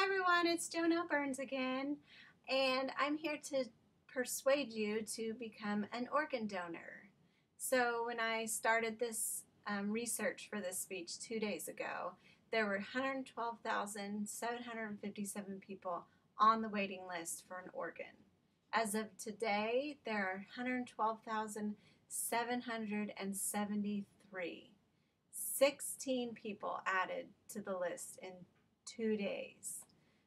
everyone, it's Jonelle Burns again, and I'm here to persuade you to become an organ donor. So when I started this research for this speech 2 days ago, there were 112,757 people on the waiting list for an organ. As of today, there are 112,773. 16 people added to the list in 2 days.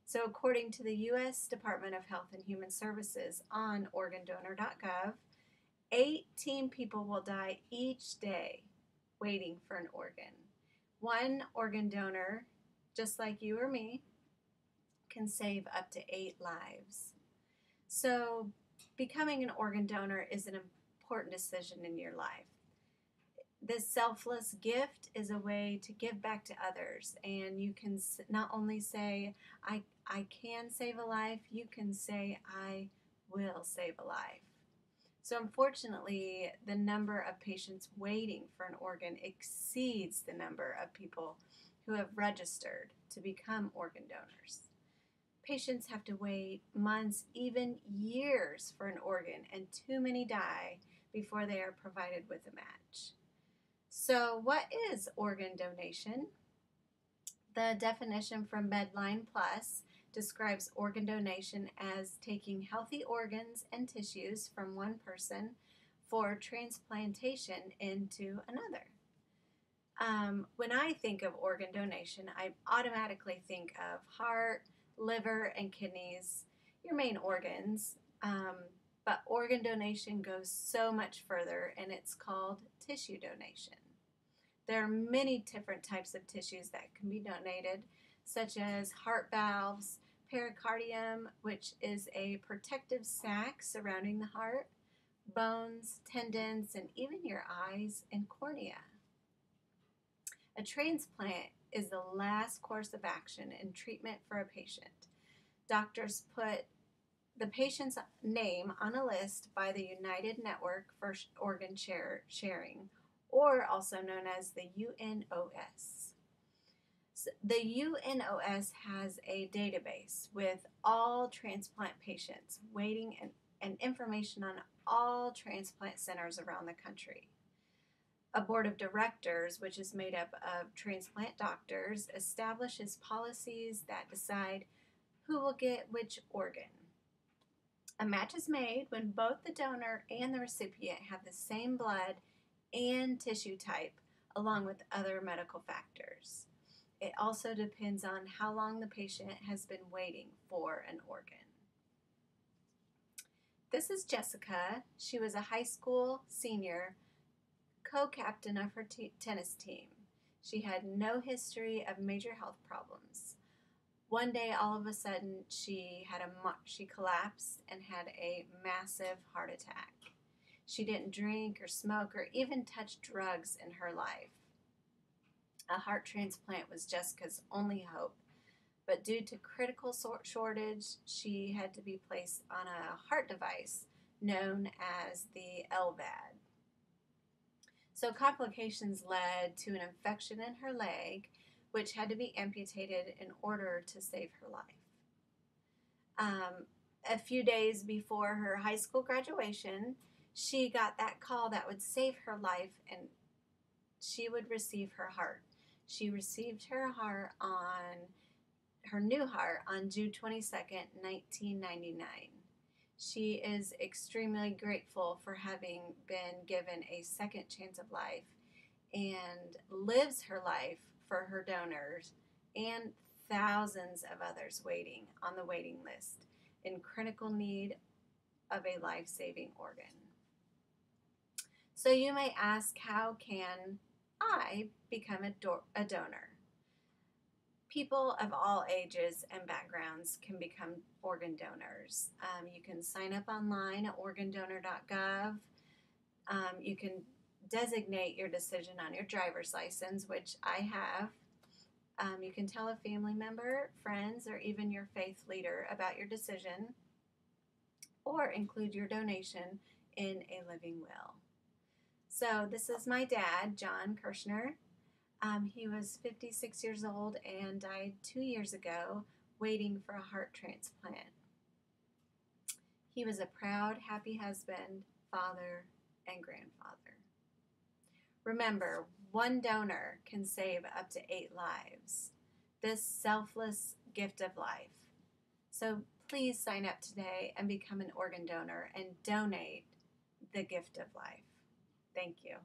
So according to the U.S. Department of Health and Human Services on organdonor.gov, 18 people will die each day waiting for an organ. One organ donor, just like you or me, can save up to 8 lives. So becoming an organ donor is an important decision in your life. This selfless gift is a way to give back to others, and you can not only say, I can save a life, you can say, I will save a life. So unfortunately, the number of patients waiting for an organ exceeds the number of people who have registered to become organ donors. Patients have to wait months, even years for an organ, and too many die before they are provided with a match. So what is organ donation? The definition from Medline Plus describes organ donation as taking healthy organs and tissues from one person for transplantation into another. When I think of organ donation, I automatically think of heart, liver, and kidneys, your main organs. But organ donation goes so much further, and it's called tissue donation. There are many different types of tissues that can be donated, such as heart valves, pericardium, which is a protective sac surrounding the heart, bones, tendons, and even your eyes and cornea. A transplant is the last course of action in treatment for a patient. Doctors put the patient's name on a list by the United Network for Organ Sharing, or also known as the UNOS. So the UNOS has a database with all transplant patients waiting and information on all transplant centers around the country. A board of directors, which is made up of transplant doctors, establishes policies that decide who will get which organ. A match is made when both the donor and the recipient have the same blood and tissue type, along with other medical factors. It also depends on how long the patient has been waiting for an organ. This is Jessica. She was a high school senior, co-captain of her tennis team. She had no history of major health problems. One day, all of a sudden, she collapsed and had a massive heart attack. She didn't drink or smoke or even touch drugs in her life. A heart transplant was Jessica's only hope, but due to critical shortage, she had to be placed on a heart device known as the LVAD. So complications led to an infection in her leg, which had to be amputated in order to save her life. A few days before her high school graduation, she got that call that would save her life, and she would receive her heart. She received her new heart on June 22nd, 1999. She is extremely grateful for having been given a second chance of life and lives her life for her donors and thousands of others waiting on the waiting list in critical need of a life-saving organ. So you may ask, how can I become a donor? People of all ages and backgrounds can become organ donors. You can sign up online at organdonor.gov. You can designate your decision on your driver's license, which I have. You can tell a family member, friends, or even your faith leader about your decision, or include your donation in a living will. So this is my dad, John Kirshner. He was 56 years old and died 2 years ago waiting for a heart transplant. He was a proud, happy husband, father, and grandfather. Remember, one donor can save up to 8 lives. This selfless gift of life. So please sign up today and become an organ donor and donate the gift of life. Thank you.